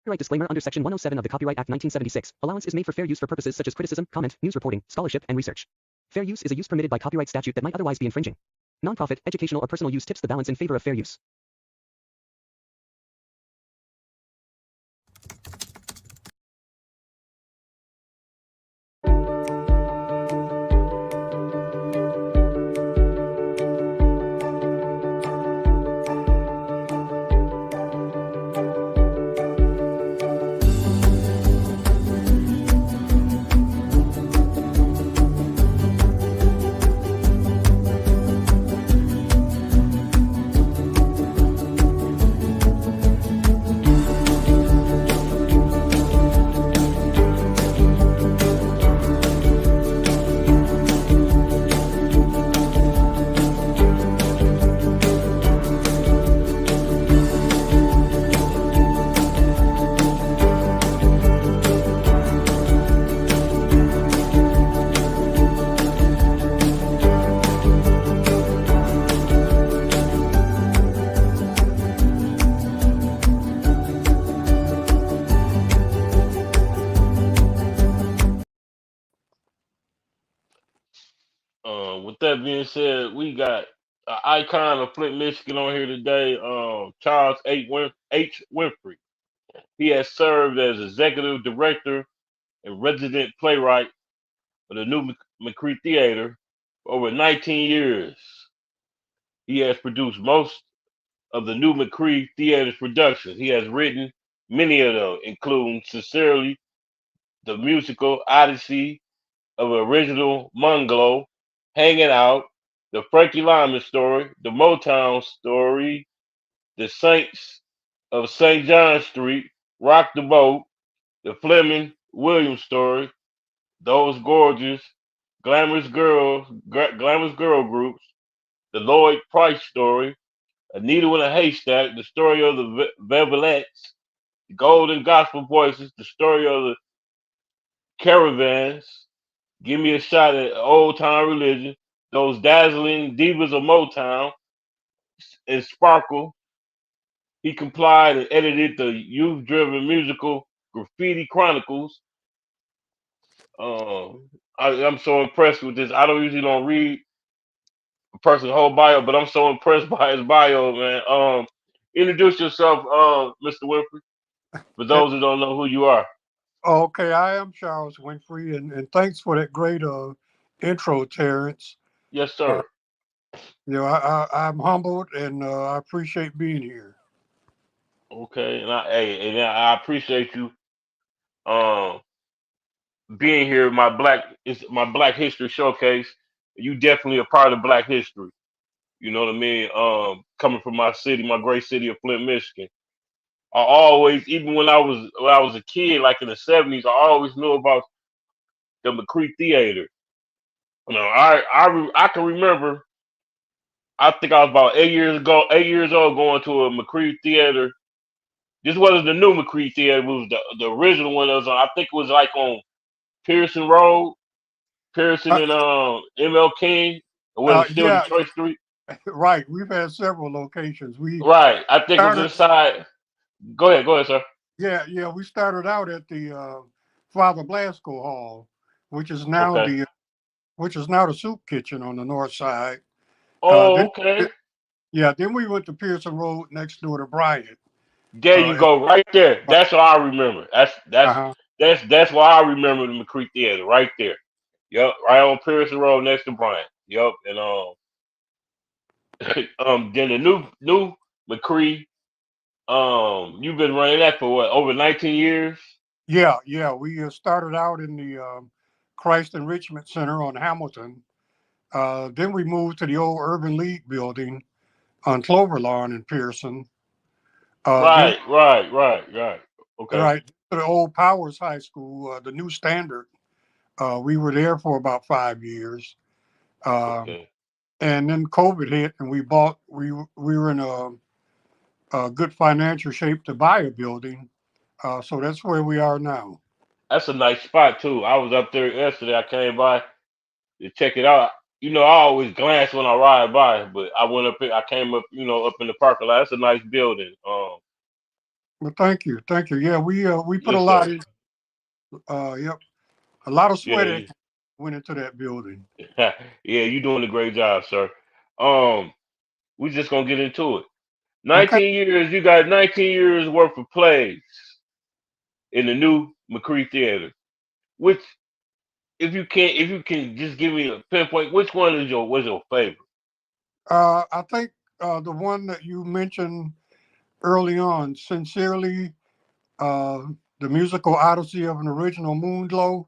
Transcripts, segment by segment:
Copyright disclaimer under Section 107 of the Copyright Act 1976. Allowance is made for fair use for purposes such as criticism, comment, news reporting, scholarship, and research. Fair use is a use permitted by copyright statute that might otherwise be infringing. Nonprofit, educational, or personal use tips the balance in favor of fair use. With that being said, we got an icon of Flint, Michigan on here today, Charles H. Winfrey. He has served as executive director and resident playwright for the new McCree Theater for over 19 years. He has produced most of the new McCree Theater's productions. He has written many of them, including Sincerely, the musical Odyssey of Original Munglo, Hanging Out, the Frankie Lyman Story, the Motown Story, the Saints of St. John Street, Rock the Boat, the Fleming Williams Story, Those Gorgeous, Glamorous Girl Groups, the Lloyd Price Story, A Needle in a Haystack, the story of the Vevelettes, the Golden Gospel Voices, the story of the Caravans, Give Me a Shot at Old Time Religion, Those Dazzling Divas of Motown, and Sparkle. He complied and edited the youth driven musical Graffiti Chronicles. I'm so impressed with this. I don't usually don't read a person's whole bio, but I'm so impressed by his bio, man. Introduce yourself, Mr. Winfrey, for those who don't know who you are. Okay, I am Charles Winfrey, and thanks for that great intro, Terrence. Yes, Uh, sir. I'm humbled and I appreciate being here. Okay, and I appreciate you um being here. My Black History Showcase. You definitely a part of Black history. You know what I mean? Coming from my city, my great city of Flint, Michigan. I always, even when I was a kid, like in the '70s, I always knew about the McCree Theater. You know, I can remember. I think I was about 8 years old, going to a McCree Theater. This wasn't the new McCree Theater. It was the original one that was on. I think it was like on Pearson Road, Pearson Uh, and ML King, or was it still yeah, Detroit Street? right. We've had several locations. We Right. I think it was started, inside. Go ahead, sir. yeah. We started out at the Father Blasco Hall, which is now Okay. the which is now the soup kitchen on the north side. Oh, Then, okay. yeah, then we went to Pearson Road next door to Bryant. There you Uh, go, right there. That's what I remember. That's that's uh that's that's why I remember the McCree Theater right there. Yep, right on Pearson Road next to Bryant. Yep, and then the new McCree. You've been running that for what, over 19 years? Yeah. We started out in the Christ Enrichment Center on Hamilton. Then we moved to the old Urban League building on Clover Lawn in Pearson. Then Right. Okay, right to the old Powers High School, the new standard. We were there for about 5 years, um, okay. and then COVID hit, and we were in a good financial shape to buy a building. So that's where we are now. That's a nice spot too. I was up there yesterday. I came by to check it out. You know, I always glance when I ride by, but I went up here. I came up, up in the parking lot. That's a nice building. Well, thank you, thank you. Yeah, we put a Yes, lot sir. in. Yep, a lot of sweat Yeah, equity went into that building. yeah, you doing a great job, sir. Um, we just gonna get into it. Okay. 19 years, you got 19 years worth of plays in the new McCree Theater. Which, if you can just give me a pinpoint, which one is was your favorite? I think the one that you mentioned early on, sincerely, uh, the musical Odyssey of an Original Moonglow.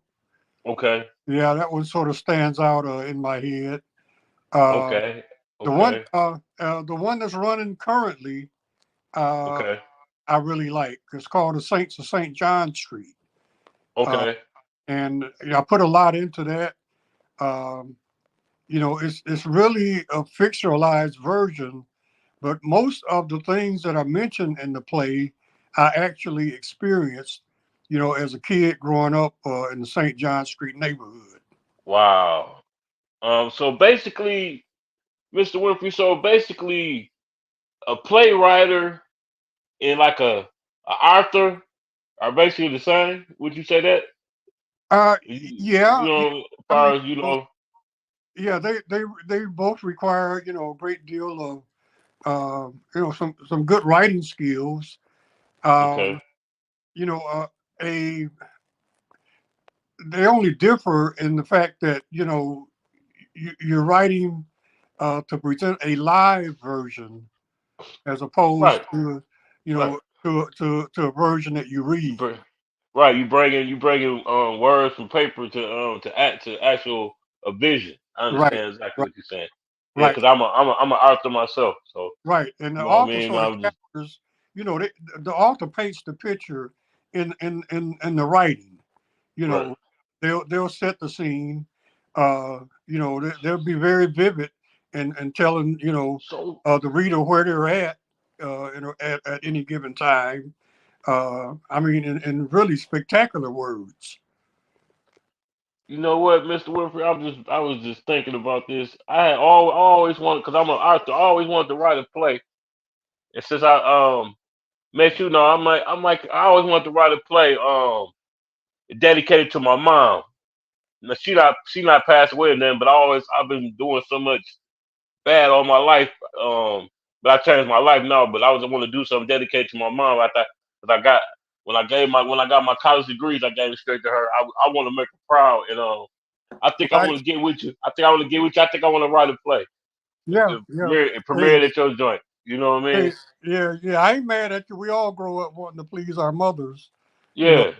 Okay, Yeah, that one sort of stands out in my head. Uh, okay, okay, the one that's running currently, uh, okay, I really like. It's called The Saints of St. John Street, uh, okay. and I put a lot into that. Um, it's really a fictionalized version, but most of the things that are mentioned in the play, I actually experienced. As a kid growing up in the St. John Street neighborhood. Wow. So basically, Mr. Winfrey, so basically, a playwright and like a author are basically the same. Would you say that? Yeah, yeah. As I far mean, as yeah, they both require a great deal of some good writing skills. okay, Um, you know, a they only differ in the fact that you're writing to present a live version as opposed right, to right. to a version that you You read. bring, right, you bringing words from paper to act to actual a vision. I Right, understand exactly right, what you're saying. Yeah, right, because I'm an author myself, so right. And the you know what I author mean. sort I of was just captures, the author paints the picture in the writing. You right. know, they'll set the scene. They'll be very vivid and telling So the reader where they're at at any given time. I mean, in really spectacular words. you know what, Mr. Winfrey, I was just thinking about this. I had always wanted, because I'm an author, I always wanted to write a play. And since I met you, know, I always wanted to write a play dedicated to my mom. Now she not passed away or nothing, but I've been doing so much bad all my life. But I changed my life now. But I was want to do something dedicated to my mom. I thought, because I got when I got my college degrees, I gave it straight to her. I want to make her proud, and I think I Right? want to get with you. I think I want to get with you. I think I want to write a play Yeah, and yeah. premiere Hey, it at your joint. You know what I hey, mean? yeah, yeah. I ain't mad at you. We all grow up wanting to please our mothers. You know, Yeah,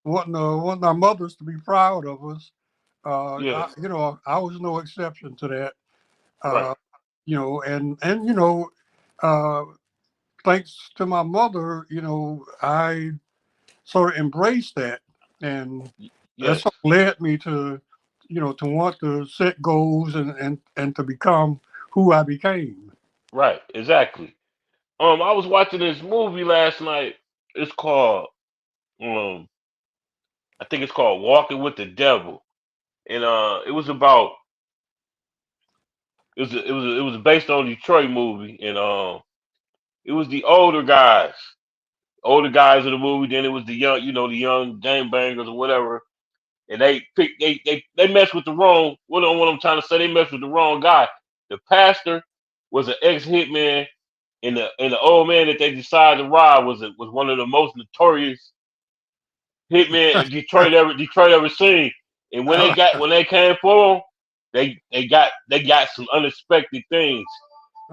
wanting our mothers to be proud of us. yeah, I was no exception to that. right. Uh, and uh, thanks to my mother, I sort of embraced that, and that Yes, sort of led me to want to set goals and to become who I became. right, exactly. I was watching this movie last night. It's called um, I think it's called Walking with the Devil, and it was based on a Detroit movie, and it was the older guys of the movie. Then it was the young, the young gangbangers or whatever, and they messed with the wrong. What I'm trying to say, they messed with the wrong guy. The pastor was an ex hitman, and the old man that they decided to rob was one of the most notorious hitmen Detroit ever seen. And when they came for him, they got some unexpected things.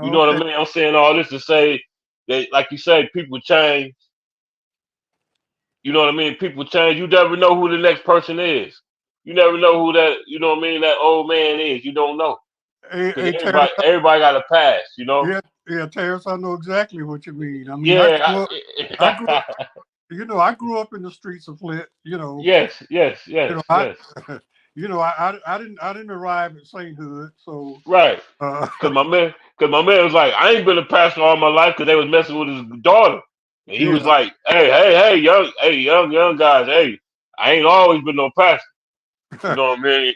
You know what I Okay. mean? I'm saying all this to say that, like you say, people change. You know what I mean? People change. You never know who the next person is. You never know who that, you know what I mean, that old man is. You don't know. Because Hey, Terrence, everybody got a past, you know? yeah, yeah, Terrence, I know exactly what you mean. I mean, Yeah. I grew up, I grew up in the streets of Flint. Yes, yes, You know, yes, I, yes. I didn't arrive at sainthood, so, Right. uh, Cause my man was like, I ain't been a pastor all my life because they was messing with his daughter. And he was yeah, like, young guys, hey, I ain't always been no pastor. You know what I mean?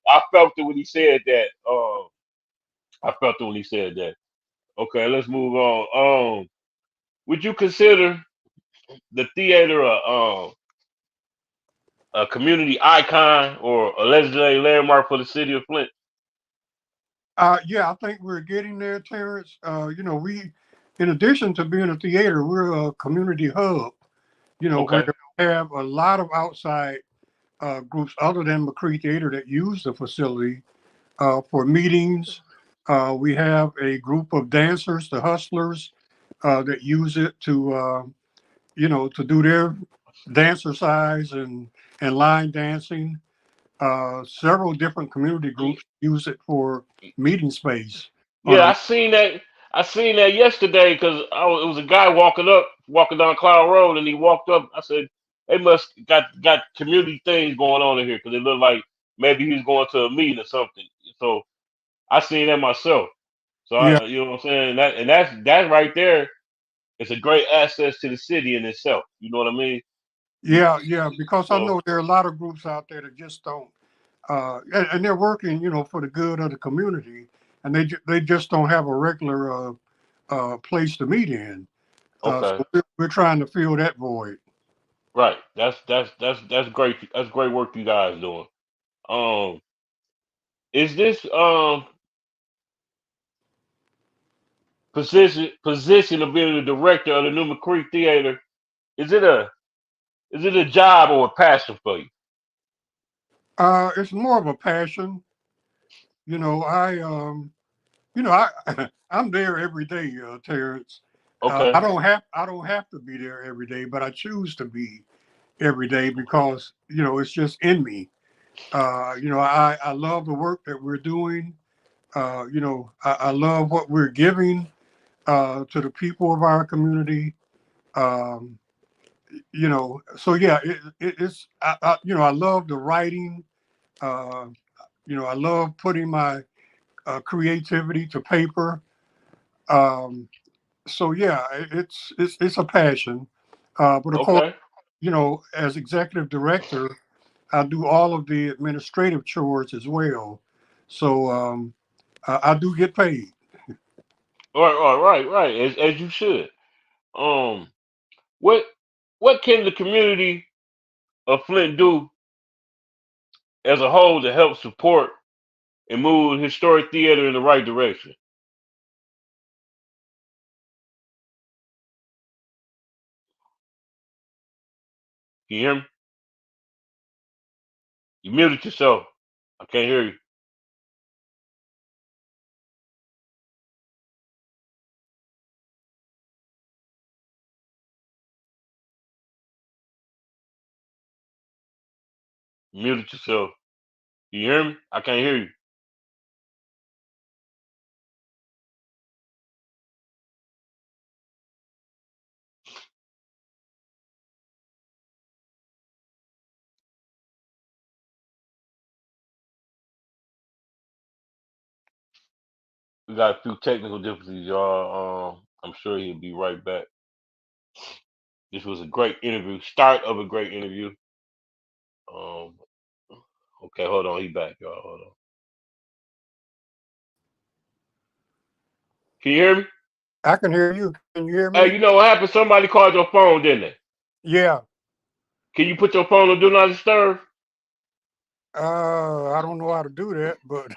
I felt it when he said that. I felt it when he said that. Okay, let's move on. Would you consider? the theater a community icon or a legendary landmark for the city of Flint? Yeah, I think we're getting there, Terrence. In addition to being a theater, we're a community hub, where Okay. we have a lot of outside groups other than McCree Theater that use the facility for meetings. We have a group of dancers, the Hustlers, that use it to do their dancercise and line dancing. Several different community groups use it for meeting space on Yeah, a. I seen that. I seen that yesterday because it was a guy walking down Cloud Road, and he walked up. I said, "They must got community things going on in here because it looked like maybe he's going to a meeting or something." So I seen that myself. So Yeah, you know what I'm saying? That right there is a great asset to the city in itself. You know what I mean? yeah, because I So know there are a lot of groups out there that just don't, and they're working, for the good of the community, and they just don't have a regular place to meet in. okay, So we're trying to fill that void. right. That's great. That's great work you guys doing. Um, is this position of being the director of the new McCree Theater, is it a job or a passion for you? It's more of a passion. I I'm there every day, Terrence. Okay, I don't have to be there every day, but I choose to be every day because it's just in me. I love the work that we're doing. I love what we're giving to the people of our community. Um, so yeah, it's I love the writing. Uh, I love putting my creativity to paper. Um, so yeah, it's a passion. But of course, okay. as executive director, I do all of the administrative chores as well. So I do get paid. Right. As you should. Um, what can the community of Flint do as a whole to help support and move historic theater in the right direction? Can you hear me? You muted yourself. I can't hear you. You muted yourself. You hear me? I can't hear you. We got a few technical difficulties, y'all. I'm sure he'll be right back. This was a great interview. Start of a great interview. Um, okay, hold on. He back, y'all. Hold on. Can you hear me? I can hear you. Can you hear Hey, me? you know what happened? Somebody called your phone, didn't they? Yeah. Can you put your phone on Do Not Disturb? I don't know how to do that, but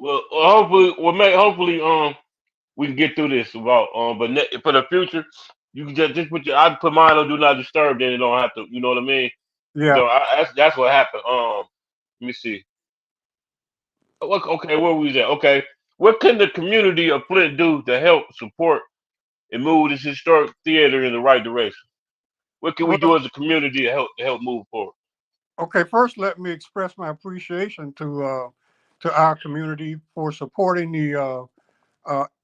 Hopefully, hopefully, we can get through this about, but for the future, you can just put I put mine on Do Not Disturb, then you don't have to, you know what I mean? yeah. That's what happened. Let me see. Okay, where we at? Okay, what can the community of Flint do to help support and move this historic theater in the right direction? What can we do Well, as a community to help move forward? okay. First, let me express my appreciation to our community for supporting the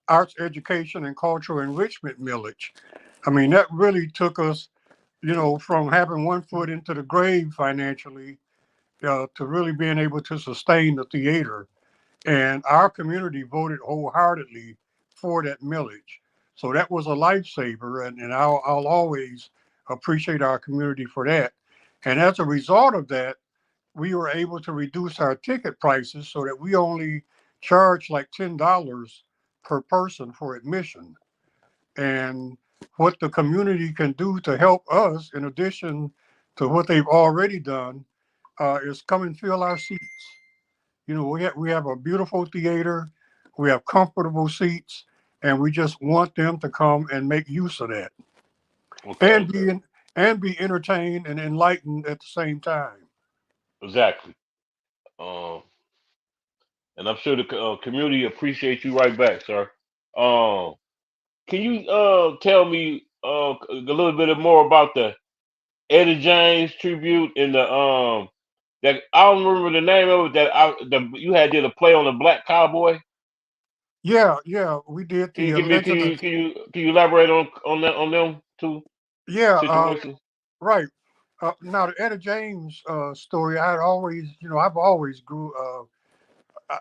arts education and cultural enrichment millage. I mean, that really took us, from having one foot into the grave financially to really being able to sustain the theater. And our community voted wholeheartedly for that millage. So that was a lifesaver, and I'll always appreciate our community for that. And as a result of that, we were able to reduce our ticket prices so that we only charge like $10 per person for admission. And what the community can do to help us, in addition to what they've already done, is come and fill our seats. You know, we have a beautiful theater, we have comfortable seats, and we just want them to come and make use of that, Okay. and be entertained and enlightened at the same time. Exactly. And I'm sure the community appreciates you right back, sir. Um, can you tell me a little bit more about the Eddie James tribute and the that I don't remember the name of it you had did a play on the Black Cowboy. Yeah, we did Can you the give me Legend of, can you elaborate on them two yeah, situations? right. Now the Etta James story, I've always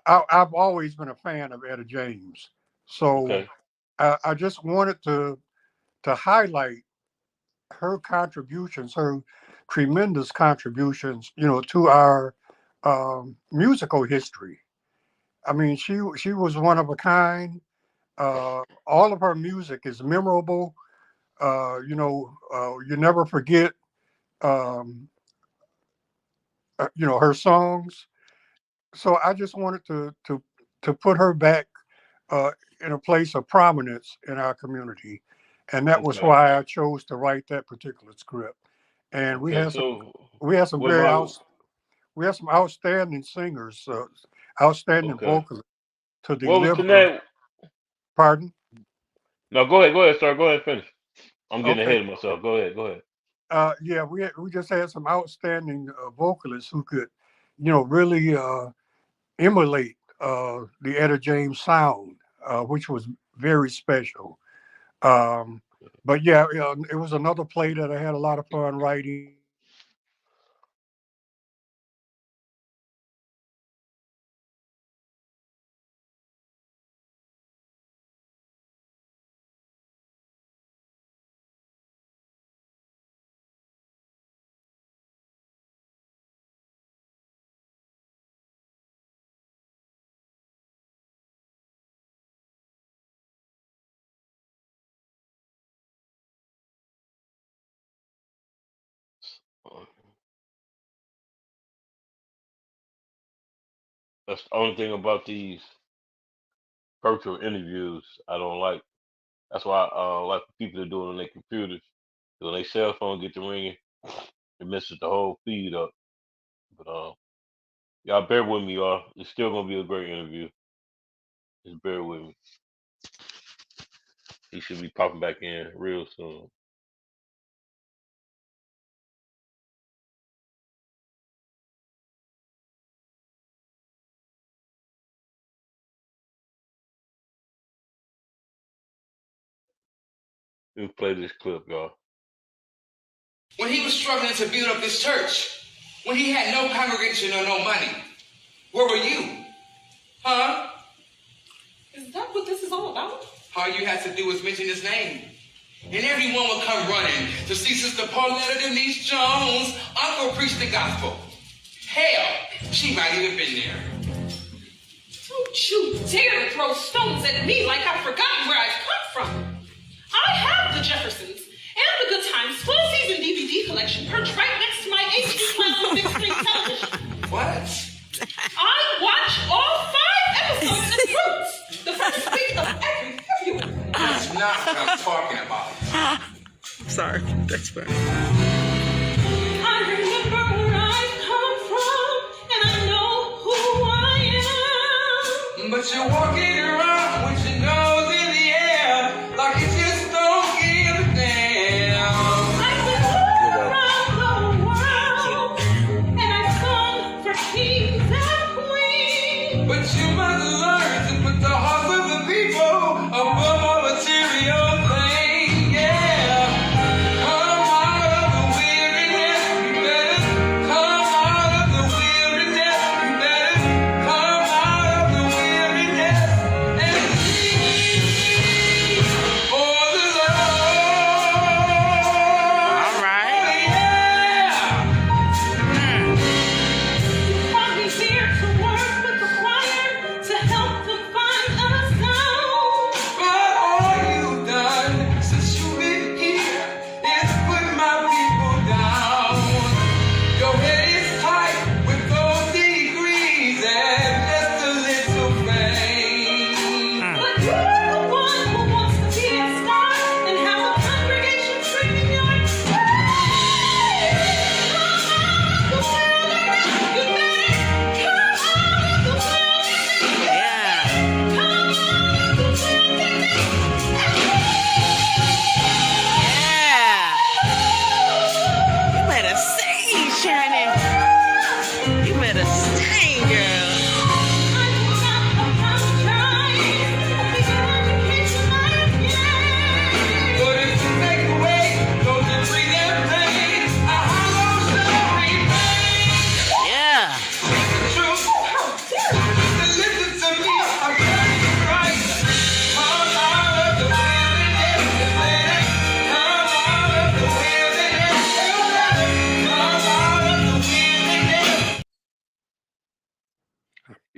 I've always been a fan of Etta James. So Okay. I just wanted to highlight her contributions, her tremendous contributions, to our musical history. I mean, she was one of a kind. All of her music is memorable. You never forget, um, her songs. So I just wanted to put her back uh, in a place of prominence in our community, and that was Okay. why I chose to write that particular script. And Okay. So we had some what about we had some outstanding singers, outstanding okay? vocalists to What was the deliver. name? Pardon? No, go ahead, sir. Go ahead, finish. I'm getting Okay. ahead of myself. Go ahead. Yeah, we just had some outstanding vocalists who could, really emulate the Etta James sound, which was very special. Um, but yeah, it was another play that I had a lot of fun writing. That's the only thing about these virtual interviews I don't like. That's why I like for people to do it on their computers. 'Cause when their cell phone get to ringing, it messes the whole feed up. But y'all bear with me, y'all. It's still gonna be a great interview. Just bear with me. He should be popping back in real soon. Let me play this clip, y'all. When he was struggling to build up this church, when he had no congregation or no money, where were you? Huh? Is that what this is all about? All you had to do was mention his name. And everyone would come running to see Sister Pauletta Denise Jones' uncle preach the gospel. Hell, she might even been there. Don't you dare to throw stones at me like I've forgotten where I've come from. I have the Jeffersons and the Good Times full season DVD collection perched right next to my HD Cloud big screen television. What? I watch all 5 episodes in groups, the first week of every February. That's not what I'm talking about. I'm sorry. That's funny. I remember where I've come from, and I know who I am. But you're walking around with your nose in the air like you just don't give a damn. I've been all around the world, and I've sung for kings and queens. But you must learn to put the hearts of the people above all material things. Yeah. Come out of the weariness, you better. Come out of the weariness, you better. Come out of the weariness.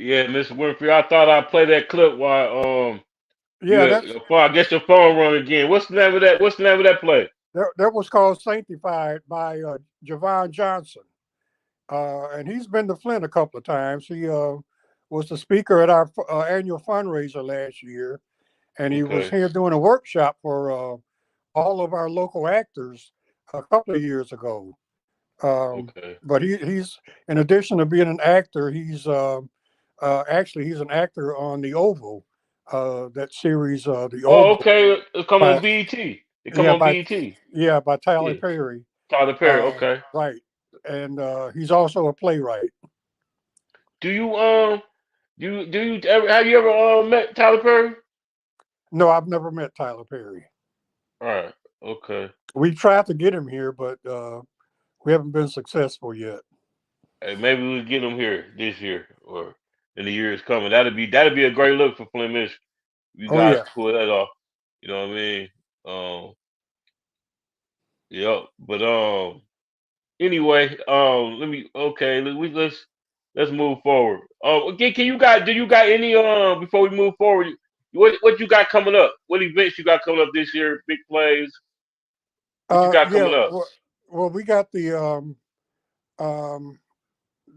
Yeah, Mr. Winfrey, I thought I'd play that clip while Yeah, I guess your phone run again. What's the name of that? What's the name of that play? that was called Sanctified by Javon Johnson. And he's been to Flint a couple of times. He was the speaker at our annual fundraiser last year, and he was Okay. here doing a workshop for all of our local actors a couple of years ago. Okay. But he's, in addition to being an actor, he's actually he's an actor on The Oval, that series, The Oh, Oval, okay. It come by on BET. It come yeah on by BET. by Tyler Yeah. Perry. Tyler Perry. Okay. Right, and he's also a playwright. Do you ever have you ever met Tyler Perry? No, I've never met Tyler Perry. All right. Okay. We tried to get him here, but we haven't been successful yet. Hey, maybe we'll get him here this year or in the years coming. That'd be a great look for Flint, Michigan. You Oh guys yeah. pull that off. You know what I mean? Yep. But anyway, let's move forward. Again, do you got any before we move forward? What you got coming up? What events you got coming up this year? Big plays. What you got Yeah. coming up? Well, we got um,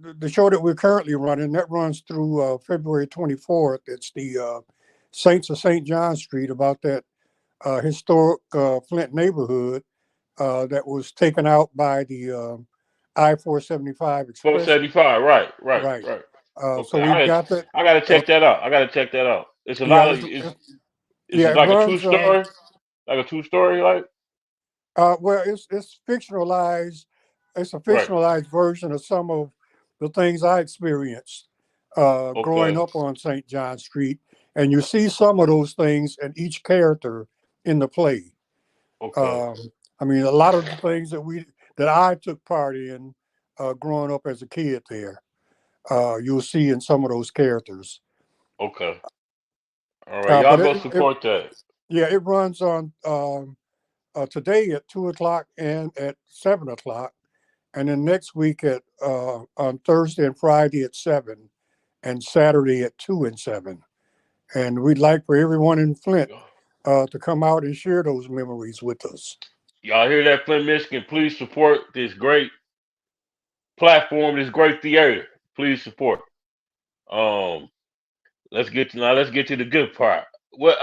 the show that we're currently running that runs through February 24th. It's the Saints of St. John Street, about that historic Flint neighborhood that was taken out by the I-475 express. 475. Right. Right. Right. Right. So Okay. we've got that. I gotta check that out. I gotta check that out. It's a Yeah, lot of is yeah, it it like a true runs. story? Like a true story, like Well, it's fictionalized. It's a right. fictionalized version of some of the things I experienced growing Okay. up on St. John Street, and you see some of those things in each character in the play. Okay. Um, I mean, a lot of the things that I took part in growing up as a kid there, you'll see in some of those characters. Okay. All right. Y'all But go support that. it runs on today at 2 o'clock and at 7 o'clock. And then next week on Thursday and Friday at 7, and Saturday at 2 and 7. And we'd like for everyone in Flint to come out and share those memories with us. Y'all hear that, Flint, Michigan? Please support this great platform, this great theater. Please support. Um, let's get to the good part. What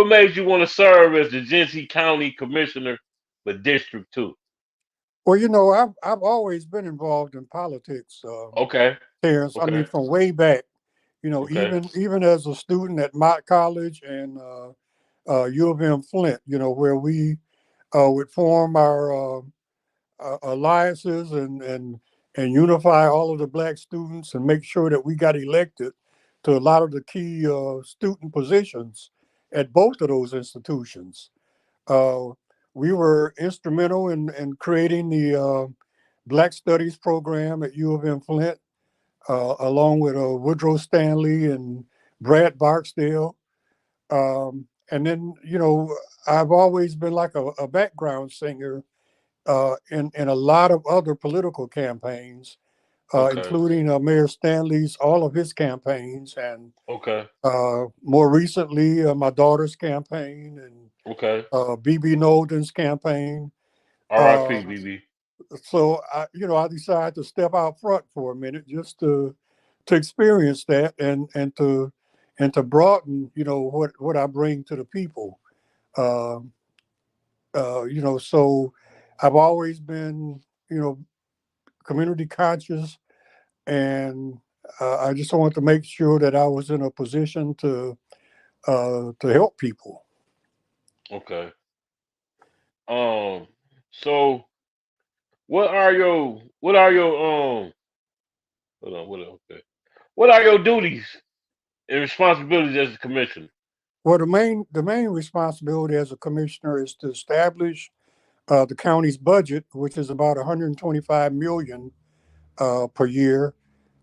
made you want to serve as the Genesee County Commissioner for District 2? Well, I've always been involved in politics, Okay. Terrence. I mean, Okay. from way back. Okay. Even as a student at Mott College and U of M Flint. Where we would form our alliances and unify all of the Black students and make sure that we got elected to a lot of the key student positions at both of those institutions. Uh, we were instrumental in creating the Black Studies program at U of M Flint, along with Woodrow Stanley and Brad Barksdale. And then, I've always been like a background singer in a lot of other political campaigns, Okay. including Mayor Stanley's, all of his campaigns, and Okay. more recently, my daughter's campaign and Okay. BB Nolden's campaign. R.I.P. BB. So I decided to step out front for a minute just to experience that and to broaden, what I bring to the people. Uh, so I've always been, community conscious, and I just wanted to make sure that I was in a position to help people. Okay. So what are your hold on, okay. What are your duties and responsibilities as a commissioner? Well, the main responsibility as a commissioner is to establish the county's budget, which is about 125 million per year,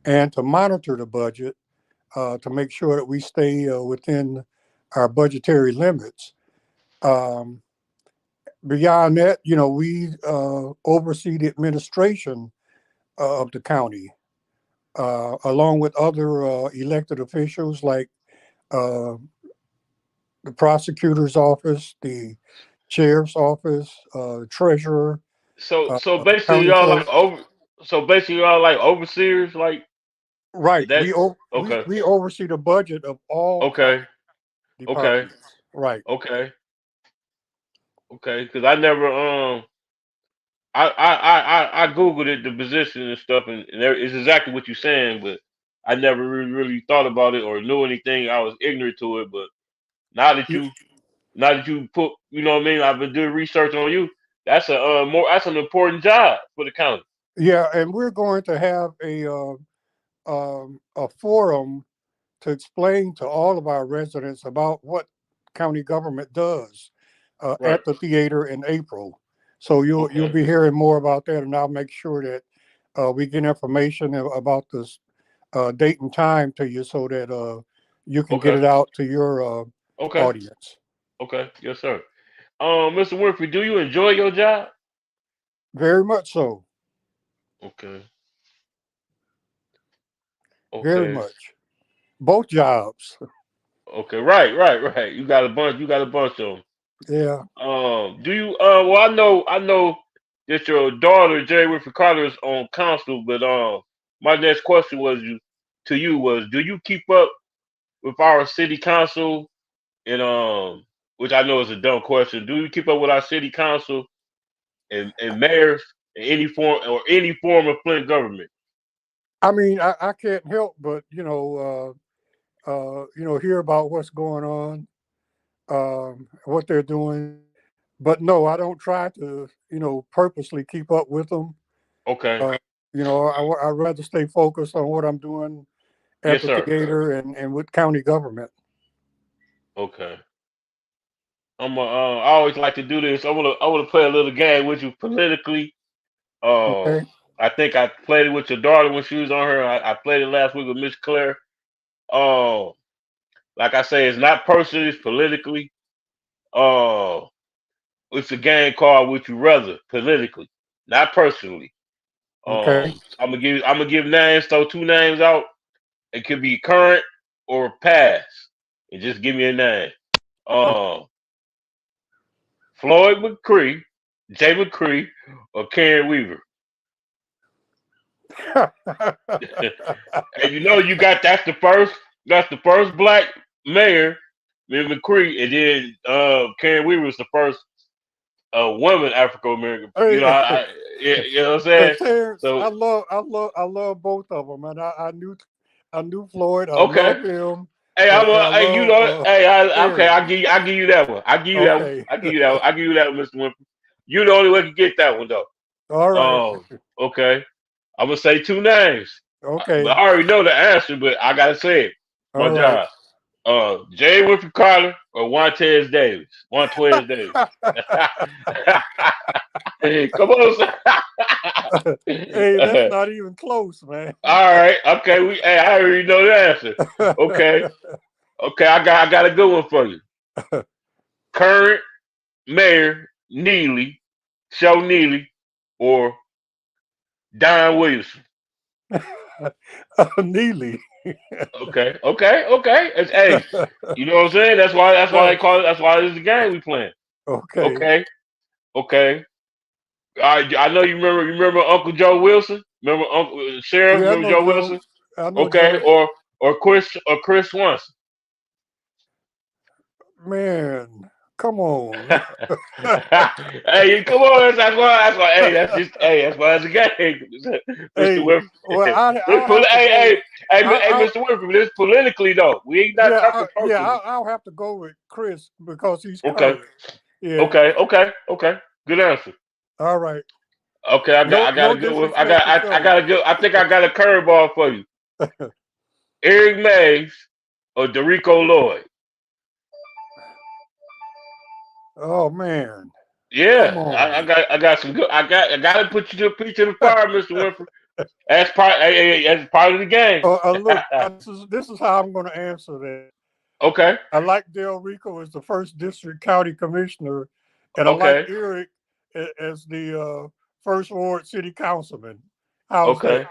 and to monitor the budget to make sure that we stay within our budgetary limits. Um, Beyond that, we oversee the administration of the county. along with other elected officials like the prosecutor's office, the sheriff's office, treasurer, So basically county y'all clerk. like over. So basically y'all like overseers, like Right. that. Okay. We oversee the budget of all county Okay. Okay. departments. Right. Okay. Okay. Because I never I googled it, the position and stuff, and it's exactly what you're saying, but I never really thought about it or knew anything. I was ignorant to it, but now that Y- you put, you know what I mean, I've been doing research on you. That's that's an important job for the county. Yeah, and we're going to have a forum to explain to all of our residents about what county government does Right. at the theater in April. So you'll Okay. be hearing more about that, and I'll make sure that we get information about this date and time to you so that you can get Okay. it out to your Okay. audience. Okay. Yes, sir. Mr. Winfrey, do you enjoy your job? Very much so. Okay. Very Okay. much. Both jobs. Okay. Right. You got a bunch. You got a bunch of them. Yeah. Do you? Well, I know that your daughter Jerry Winfrey Carter is on council, but my next question to you was, do you keep up with our city council? And which I know is a dumb question. Do you keep up with our city council and mayors in any form of Flint government? I mean, I can't help but hear about what's going on, what they're doing. But no, I don't try to, purposely keep up with them. Okay. I'd rather stay focused on what I'm doing at Yes, the sir. theater and with county government. Okay. I always like to do this. I wanna play a little game with you politically. Uh, Okay. I think I played it with your daughter when she was on her. I played it last week with Miss Claire. Uh, like I say, it's not personal, it's politically. Uh, it's a game called Would You Rather politically, not personally. Okay. I'm gonna give names. Throw two names out. It could be current or past, and just give me a name. Uh, Floyd McCree, Jay McCree, or Karen Weaver. And you got that's the first black mayor, Miss McCree, and then Karen Weaver was the first woman African American. You know, Hey, you know what I'm saying? Terrence, So I love both of them, and I knew Floyd. I okay. love him, Hey, and I hey, you know, love hey, okay, Terry. I give you that one. I give you that one. Okay. I give you that one. I give you that one, Mr. Winfrey. You the only one can get that one though. All right. Okay. I'm gonna say two names. Okay. But I already know the answer, but I gotta say it. All My right. job. Jay Winfrey Carter or Juantez Davis. Juantez Davis. Hey, come on, sir. Hey, that's not even close, man. All right. Okay. I already know the answer. Okay. Okay. I got a good one for you. Current Mayor Neely, Show Neely, or Don Williamson. Neely. Okay. Hey, you know what I'm saying? That's why they call it. That's why this is a game we playing. Okay. Okay. I know you remember Uncle Joe Wilson. Remember Uncle Sheriff. Yeah, I Remember know Joe Joe. Wilson. I know Okay. Joe. Or Chris Swanson. Man, come on. Hey, come on! That's why. Hey, that's why it's a game, Mr. Hey, Winfrey. well, I'll have to go. Hey, I'll- Mr. Winfrey. This politically though. We ain't not talking personally. I'll have to go with Chris because he's Okay. current. Yeah. Okay. Good answer. All right. Okay, I got No a good one. disrespect to I got a good. I think I got a curveball for you. Eric Mays or Dorico Lloyd. Oh man. Yeah, Come on. I got some good. I got to put you to a preach to the fire, Mr. Winfrey. That's part of the game. Look, this is how I'm going to answer that. Okay. I like Del Rico as the first district county commissioner, and I Okay. like Eric as the first ward city councilman. How's Okay.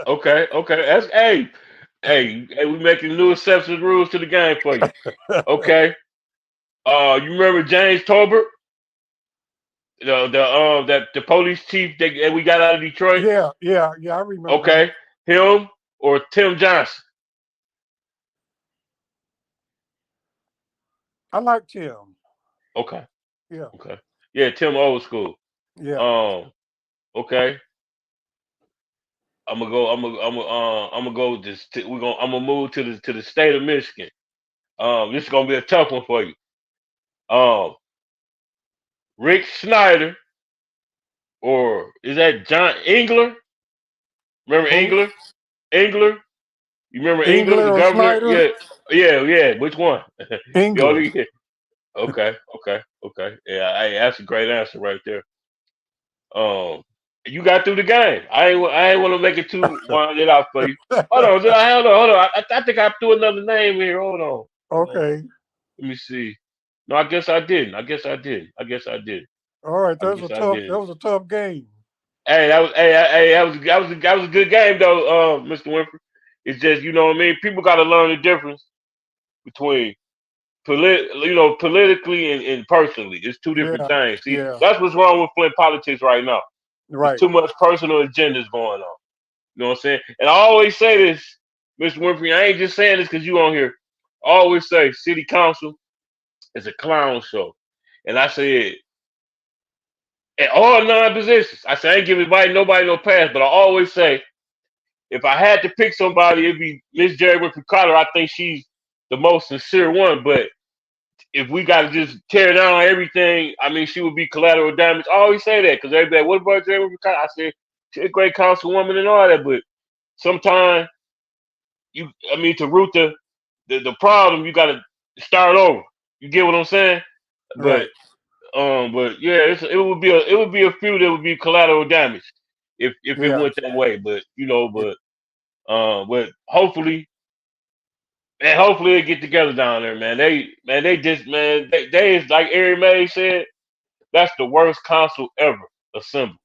Okay, okay. That's hey, we making new exceptions rules to the game for you. Okay. You remember James Tolbert, the police chief that we got out of Detroit? Yeah, I remember him. Okay, him or Tim Johnson? I liked him. Okay, Yeah, okay. Yeah, Tim old school. yeah. Okay. I'm gonna go this. I'm gonna move to the state of Michigan. This is gonna be a tough one for you. Um, Rick Snyder or is that John Engler? Remember Who? Engler? Engler? You remember Engler, the Engler or governor? Snyder? Yeah, yeah. Which one? The Engler. only. Okay. Yeah, that's a great answer right there. Um, you got through the game. I ain't want to make it too winded out for you. Hold on, hold on. I think I threw another name here. Hold on. Okay. Let me see. No, I guess I didn't. I guess I did. All right. I guess I That did. was a tough game. Hey, that was a good game though, Mr. Winfrey. It's just you know what I mean. People got to learn the difference between politically and personally. It's two different Yeah, things. See, yeah. that's what's wrong with Flint politics right now. There's Right. too much personal agendas going on. You know what I'm saying? And I always say this, Mr. Winfrey. I ain't just saying this because you on here. I always say city council is a clown show, and I said at all 9 positions. I say I ain't giving nobody no pass, but I always say if I had to pick somebody, it'd be Miss Jerry Winfrey Carter. I think she's the most sincere one, but if we got to just tear down everything, I mean, she would be collateral damage. I always say that because everybody, what about Jerry Winfrey Carter? I said she's a great councilwoman and all that, but sometimes to root the problem, you got to start over. You get what I'm saying? But Right. but yeah, it would be a few that would be collateral damage if it Yeah. went that way. But but hopefully. Man, hopefully they get together down there, man. They just they is like Ari May said, that's the worst council ever assembled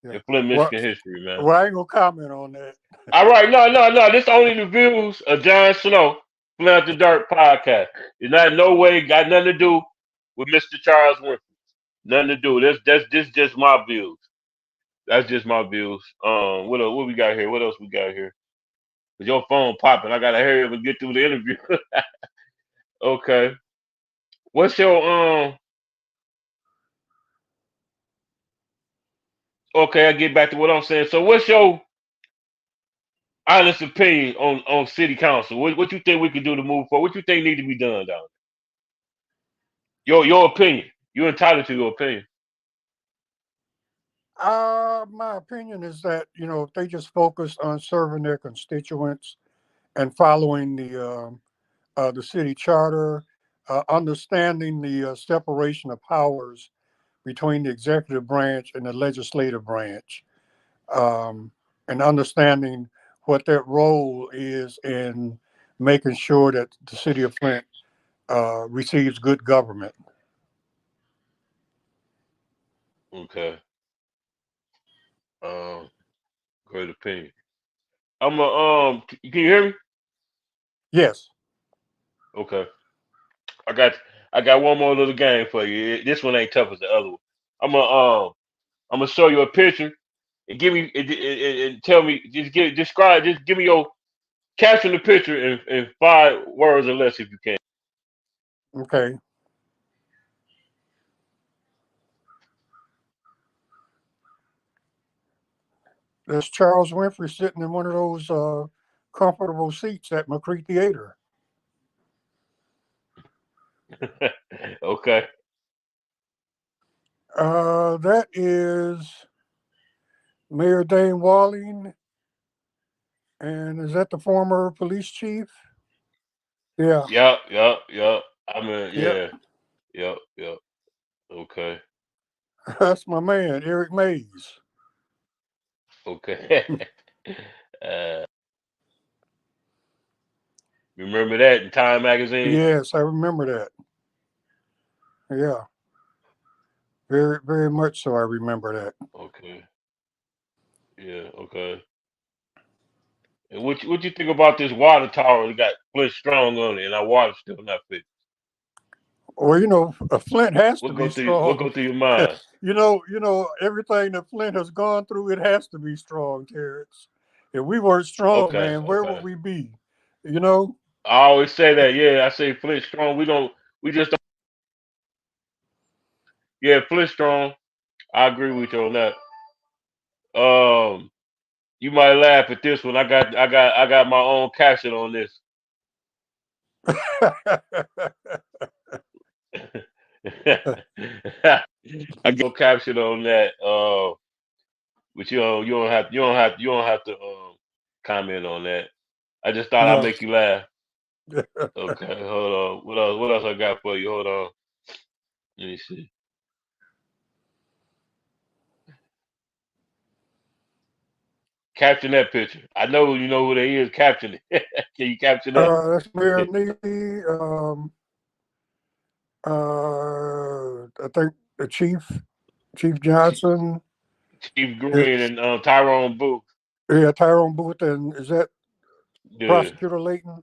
Yeah. in Flint, Well, Michigan history, man. well, I ain't gonna comment on that. All right, no. This only the views of John Snow, Flint After Dark podcast. It's not in no way got nothing to do with Mr. Charles Winfrey. Nothing to do. That's just my views. That's just my views. What we got here? What else we got here? With your phone popping, I gotta hurry up and get through the interview. Okay. What's your okay, I get back to what I'm saying. So what's your honest opinion on city council? What you think we can do to move forward? What you think need to be done down there? Your opinion. You're entitled to your opinion. My opinion is that if they just focus on serving their constituents and following the city charter, understanding the separation of powers between the executive branch and the legislative branch, and understanding what their role is in making sure that the city of Flint receives good government. Okay. Great opinion. I'm a can you hear me? Yes. Okay. I got I got one more little game for you. This one ain't tough as the other one. I'm gonna show you a picture and give me and tell me just give me your caption the picture in 5 words or less if you can. Okay. There's Charles Winfrey sitting in one of those comfortable seats at McCree Theater. Okay. That is Mayor Dane Walling, and is that the former police chief? Yeah. Yep. I mean, Yep. Yep. Okay. That's my man, Eric Mays. Okay. uh, remember that in Time magazine? Yes, I remember that. Yeah. Very, very much so. I remember that. Okay. Yeah, okay. And what you think about this water tower that got Flint Strong on it, and our water's still not fixed? Well, Flint has to What be go through what strong. go through your mind? Everything that Flint has gone through, it has to be strong, Terrence. If we weren't strong, Okay, man, where would okay. we be? You know? I always say that. Yeah, I say Flint Strong. We just don't. Yeah, Flint Strong. I agree with you on that. Um, you might laugh at this one. I got my own caption on this. I got no caption on that. But you don't have to comment on that. I just thought I'd no. make you laugh. Okay, hold on. What else I got for you? Hold on. Let me see. Caption that picture. I know you know who they is. Caption it. Can you caption that? That's Mayor Neely. I think the Chief Chief Johnson. Green and Tyrone Booth. Yeah, Tyrone Booth, and is that Yeah, Prosecutor Layton?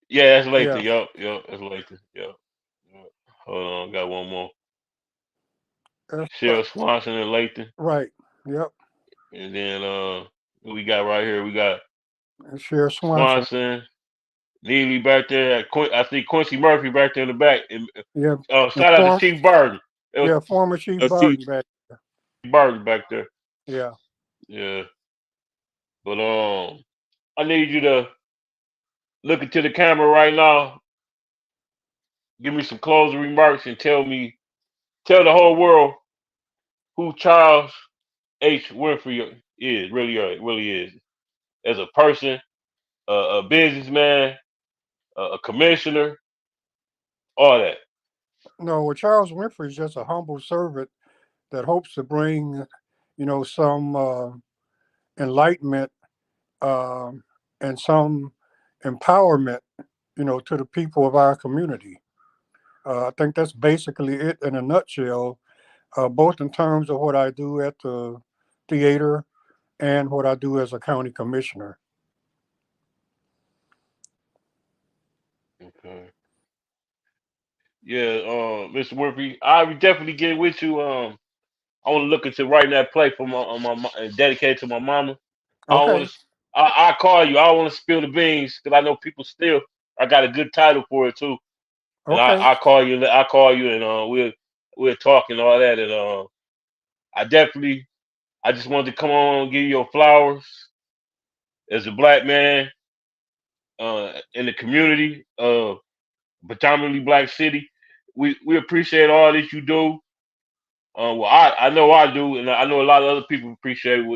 yeah, that's Yeah, Lathan. Yup, that's Lathan. Yup. Yup. Hold on, got one more. that's Sheriff Swanson and Lathan, right. Yep, and then who we got right here. We got and Sheriff Swanson. Swanson, Neely back there. I see Quincy Murphy back there in the back. And Yeah, and shout out to Chief Barton. It was former Chief Chief Barton back. Barton back there. Yeah. Yeah, but I need you to look into the camera right now. Give me some closing remarks and tell the whole world who Charles H. Winfrey is, really is, as a person, a businessman, a commissioner, all that. No, well, Charles Winfrey is just a humble servant that hopes to bring, some enlightenment and some empowerment, to the people of our community. I think that's basically it in a nutshell, both in terms of what I do at the theater and what I do as a county commissioner. Okay. Yeah, Mr. Winfrey, I would definitely get with you. I want to look into writing that play for and dedicate to my mama. I don't want Okay. to. I call you. I don't want to spill the beans because I know people still. I got a good title for it too, and Okay. I call you. I call you, and we'll talk and all that. And I definitely. I just wanted to come on and give you your flowers as a black man in the community, predominantly black city. We appreciate all that you do. Well, I know I do, and I know a lot of other people appreciate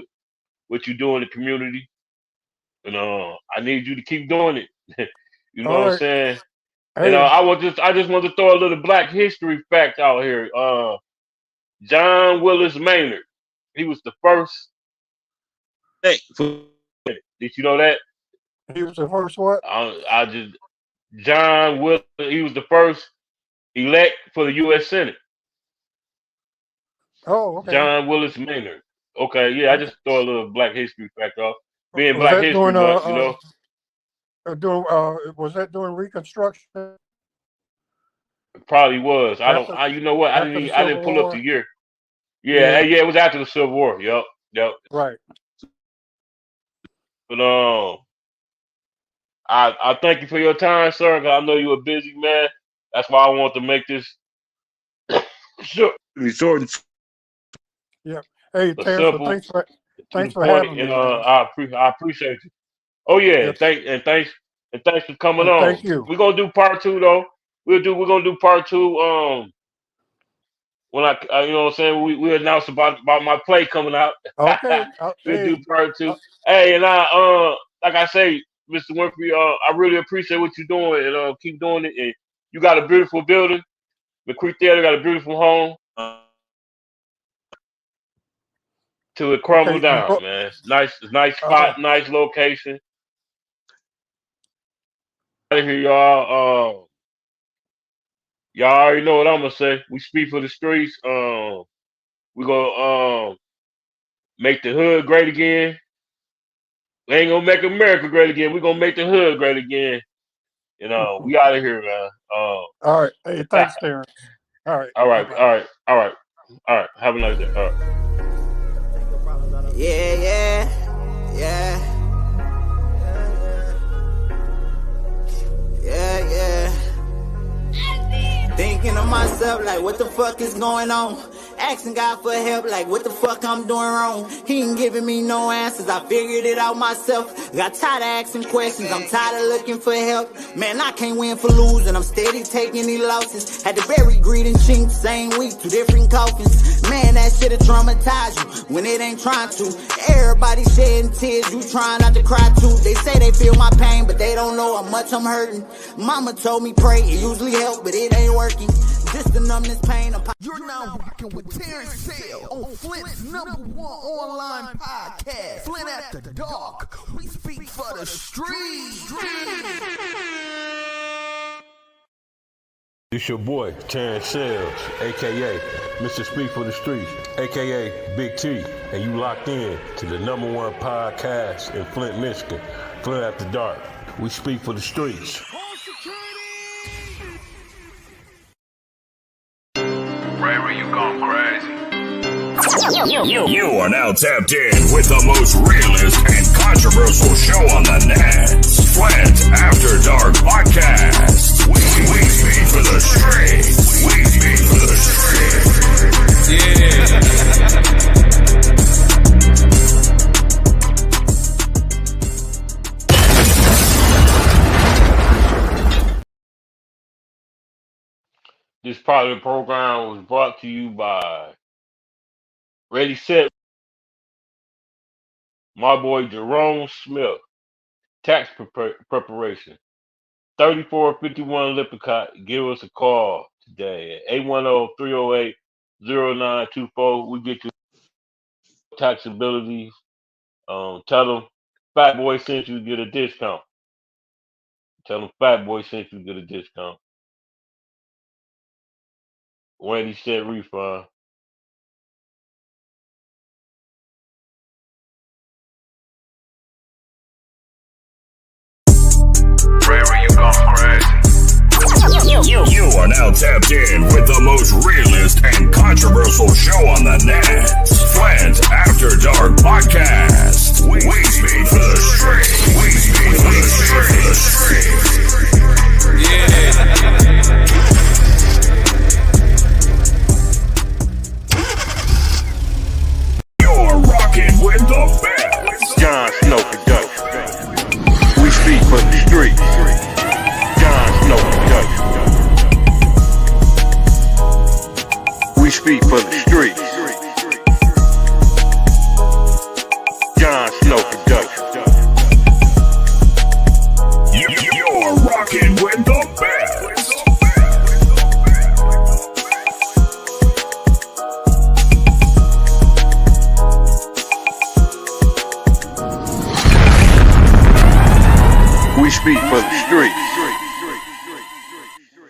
what you do in the community. And I need you to keep doing it. You know All what I'm right. saying? And Hey, I just want to throw a little Black history fact out here. John Willis Maynard, he was the first. Hey, did you know that? he was the first what? I just John Willis. He was the first elect for the U.S. Senate. Oh, okay. John Willis Maynard. Okay, yeah, I Okay. just throw a little Black history fact off. Being Was Black that History during Month, you know. was that during Reconstruction Probably was. I don't. after You know what? after the I Civil didn't pull up the War? year. Yeah, Yeah. yeah. It was after the Civil War. Yep, yep. Right. But I thank you for your time, sir. 'Cause I know you're a busy man. That's why I want to make this short, Yeah. Hey, a Terrence. Well, simple, to the thanks for point, having and me, man. I appreciate you. Oh yeah, Yep. thanks for coming And on. thank you. We're gonna do part two though. We're gonna do part two. When you know what I'm saying, we announced about my play coming out. Okay. We'll do Hey. part two. Uh, Hey, and like I say, Mr. Winfrey, I really appreciate what you're doing, and keep doing it. And you got a beautiful building. McCree Theater got a beautiful home. Till it crumble okay. down, man. It's nice Uh, spot, nice location. Out of here, y'all. Y'all already know what I'm gonna say. We speak for the streets. We gonna make the hood great again. We ain't gonna make America great again. We gonna make the hood great again. You know, we out of here, man. All right. Hey, thanks, Darren. All right. All right, Bye-bye. all right, all right, all right. Have a nice day. All right. Yeah. Thinking to myself like, what the fuck is going on? Asking God for help, like what the fuck I'm doing wrong. He ain't giving me no answers, I figured it out myself. Got tired of asking questions, I'm tired of looking for help. Man, I can't win for losing, I'm steady taking these losses. Had to bury greed and chink, same week, 2 different coffins. Man, that shit'll traumatize you when it ain't trying to. Everybody shedding tears, you trying not to cry too. They say they feel my pain, but they don't know how much I'm hurting. Mama told me pray, it usually help, but it ain't working. Just to numb this pain. You're now rocking with Terrence Sale on Flint's #1 online podcast, Flint After Dark. We speak for the streets. It's your boy, Terrence Sales, a.k.a. Mr. Speak for the Streets, a.k.a. Big T, and you locked in to the #1 podcast in Flint, Michigan, Flint After Dark. We speak for the streets. Ray, you gone crazy. You are now tapped in with the most realist and controversial show on the net. Flint After Dark Podcast. We speak for the streets. We speak for the streets. Yeah. This part of the program was brought to you by Ready Set, my boy Jerome Smith, tax preparation, 3451 Lippincott. Give us a call today at 810-308-0924. We get your tax abilities. Tell them Fat Boy sent you to get a discount. Tell them Fat Boy sent you to get a discount. Wendy said refund. Ray, you gone crazy. You are now tapped in with the most realist and controversial show on the net. Flint After Dark Podcast. We speak for the streets. We speak for the streets. Yeah. You're rocking with the best. John Snow Production. We speak for the streets. John Snow Production. We speak for the streets. John Snow Production. You're rocking with the best. We speak for the streets.